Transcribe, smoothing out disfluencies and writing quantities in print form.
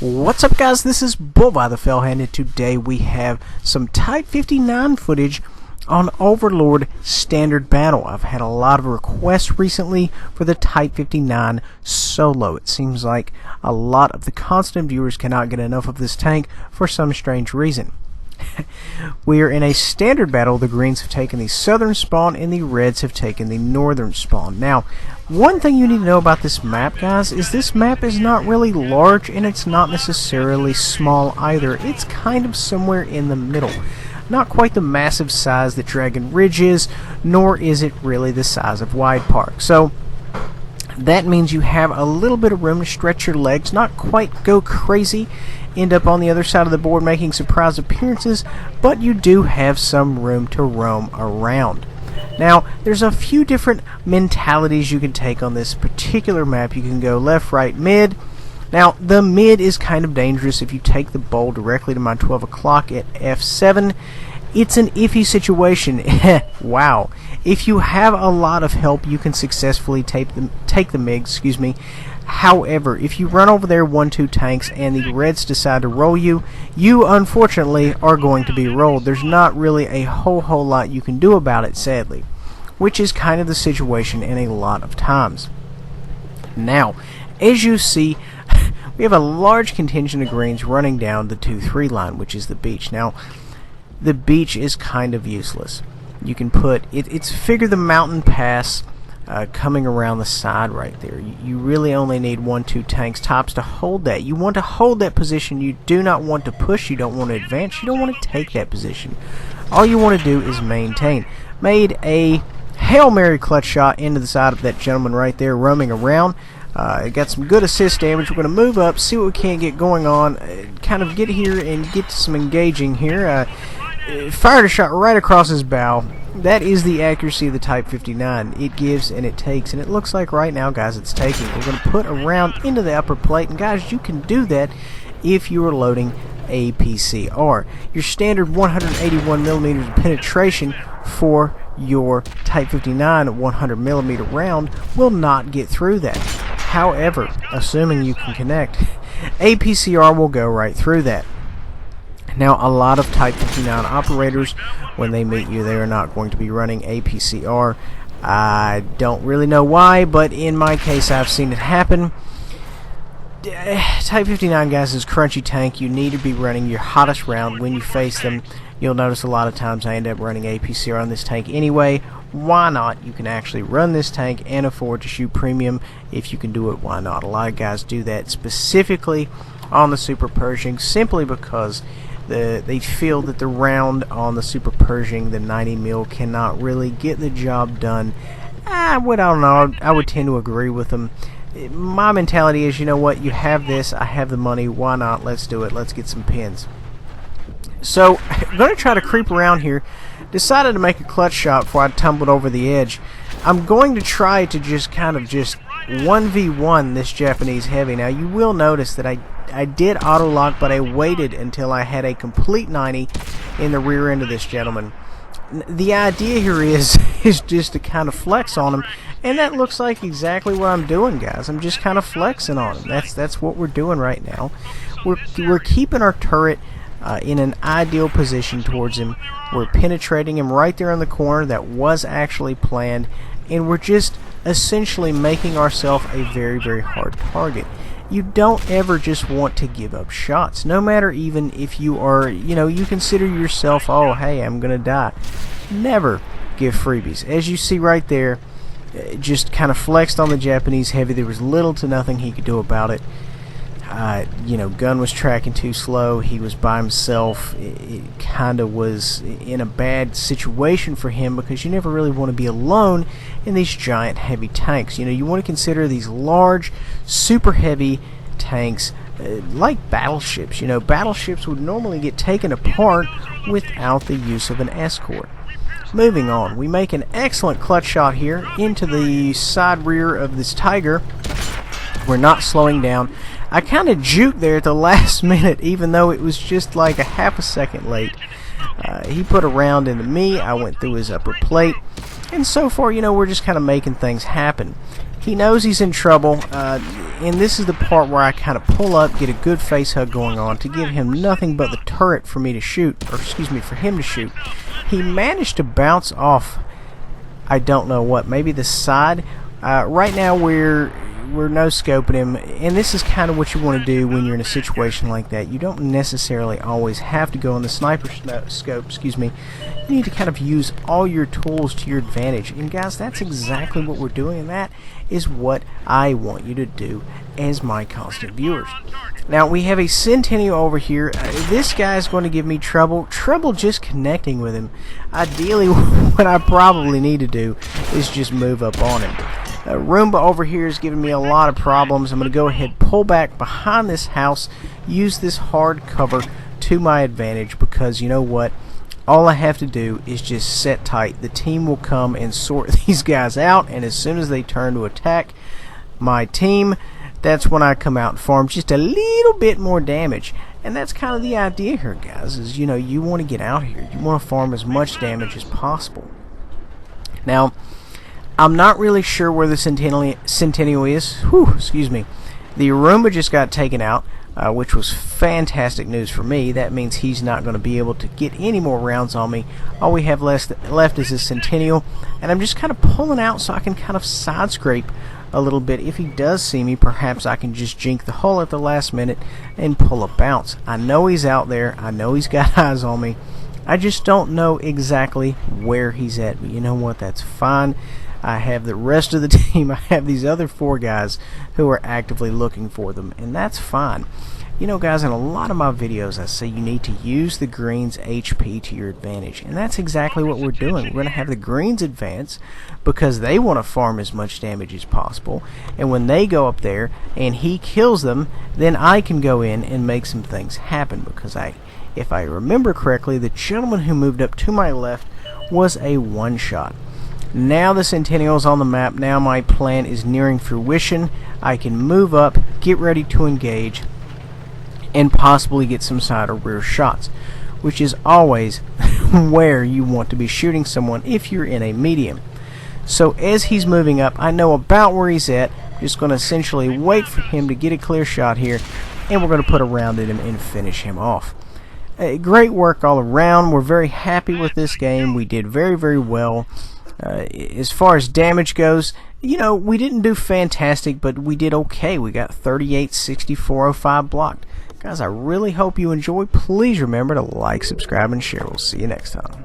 What's up, guys? This is ByzantineFalcon, and today we have some Type 59 footage on Overlord Standard Battle. I've had a lot of requests recently for the Type 59 solo. It seems like a lot of the constant viewers cannot get enough of this tank for some strange reason. We are in a standard battle. The greens have taken the southern spawn and the reds have taken the northern spawn. Now, one thing you need to know about this map, guys, is this map is not really large and it's not necessarily small either. It's kind of somewhere in the middle. Not quite the massive size that Dragon Ridge is, nor is it really the size of Wide Park. So that means you have a little bit of room to stretch your legs, not quite go crazy, end up on the other side of the board making surprise appearances, but you do have some room to roam around. Now, there's a few different mentalities you can take on this particular map. You can go left, right, mid. Now, the mid is kind of dangerous. If you take the bowl directly to my 12 o'clock at F7, it's an iffy situation. Wow. If you have a lot of help, you can successfully take the mid, However, if you run over there 1-2 tanks and the reds decide to roll you, you unfortunately are going to be rolled. There's not really a whole lot you can do about it, sadly, which is kind of the situation in a lot of times. Now, as you see, we have a large contingent of greens running down the 2-3 line, which is the beach. Now, the beach is kind of useless. You can put it's figure the mountain pass coming around the side right there. You really only need 1-2 tanks tops to hold that. You want to hold that position. You do not want to push. You don't want to advance. You don't want to take that position. All you want to do is maintain. Made a Hail Mary clutch shot into the side of that gentleman right there roaming around. Got some good assist damage. We're going to move up, see what we can get going on, kind of get here and get some engaging here. Fired a shot right across his bow. That is the accuracy of the Type 59. It gives and it takes, and it looks like right now, guys, it's taking. We're going to put a round into the upper plate, and guys, you can do that if you are loading APCR. Your standard 181mm of penetration for your Type 59 100mm round will not get through that. However, assuming you can connect, APCR will go right through that. Now, a lot of Type 59 operators, when they meet you, they are not going to be running APCR. I don't really know why, but in my case, I've seen it happen. Type 59, guys, is crunchy tank. You need to be running your hottest round when you face them. You'll notice a lot of times I end up running APCR on this tank anyway. Why not? You can actually run this tank and afford to shoot premium. If you can do it, why not? A lot of guys do that specifically on the Super Pershing simply because they feel that the round on the Super Pershing, the 90mm, cannot really get the job done. I don't know. I would tend to agree with them. My mentality is, you know what? You have this. I have the money. Why not? Let's do it. Let's get some pins. So, I'm going to try to creep around here. Decided to make a clutch shot before I tumbled over the edge. I'm going to try to just 1v1 this Japanese heavy. Now, you will notice that I did auto lock, but I waited until I had a complete 90 in the rear end of this gentleman. The idea here is just to kind of flex on him, and that looks like exactly what I'm doing, guys. I'm just kind of flexing on him. That's what we're doing right now. We're keeping our turret in an ideal position towards him. We're penetrating him right there in the corner. That was actually planned, and we're just essentially making ourselves a very hard target. You don't ever just want to give up shots, no matter even if you are, you consider yourself, oh, hey, I'm gonna die. Never give freebies. As you see right there, just kind of flexed on the Japanese heavy. There was little to nothing he could do about it. Gun was tracking too slow. He was by himself. It kind of was in a bad situation for him because you never really want to be alone in these giant heavy tanks. You want to consider these large, super heavy tanks like battleships. Battleships would normally get taken apart without the use of an escort. Moving on, we make an excellent clutch shot here into the side rear of this Tiger. We're not slowing down. I kind of juked there at the last minute, even though it was just like a half a second late. He put a round into me. I went through his upper plate. And so far, we're just kind of making things happen. He knows he's in trouble, and this is the part where I kind of pull up, get a good face hug going on to give him nothing but the turret for me to shoot, or excuse me, for him to shoot. He managed to bounce off, I don't know what, maybe the side. Right now we're no-scoping him, and this is kind of what you want to do when you're in a situation like that. You don't necessarily always have to go in the sniper scope, excuse me. You need to kind of use all your tools to your advantage, and guys, that's exactly what we're doing, and that is what I want you to do as my constant viewers. Now we have a Centennial over here. This guy is going to give me trouble just connecting with him. Ideally, what I probably need to do is just move up on him. Roomba over here is giving me a lot of problems. I'm going to go ahead, pull back behind this house, use this hard cover to my advantage, because you know what? All I have to do is just set tight. The team will come and sort these guys out, and as soon as they turn to attack my team, that's when I come out and farm just a little bit more damage. And that's kind of the idea here, guys, is, you know, you want to get out here. You want to farm as much damage as possible. Now, I'm not really sure where the Centennial is. Whew, excuse me. The Roomba just got taken out, which was fantastic news for me. That means he's not going to be able to get any more rounds on me. All we have left is a Centennial, and I'm just kind of pulling out so I can kind of side scrape a little bit. If he does see me, perhaps I can just jink the hull at the last minute and pull a bounce. I know he's out there. I know he's got eyes on me. I just don't know exactly where he's at, but you know what? That's fine. I have the rest of the team. I have these other 4 guys who are actively looking for them, and that's fine. You know, guys, in a lot of my videos I say you need to use the greens HP to your advantage, and that's exactly what we're doing. We're going to have the greens advance because they want to farm as much damage as possible, and when they go up there and he kills them, then I can go in and make some things happen, because if I remember correctly, the gentleman who moved up to my left was a one-shot. Now the Centennial's on the map. Now my plan is nearing fruition. I can move up, get ready to engage, and possibly get some side or rear shots, which is always where you want to be shooting someone if you're in a medium. So as he's moving up, I know about where he's at. I'm just going to essentially wait for him to get a clear shot here, and we're going to put a round at him and finish him off. Great work all around. We're very happy with this game. We did very, very well. As far as damage goes, you know, we didn't do fantastic, but we did okay. We got 38, 64, 05 blocked. Guys, I really hope you enjoy. Please remember to like, subscribe, and share. We'll see you next time.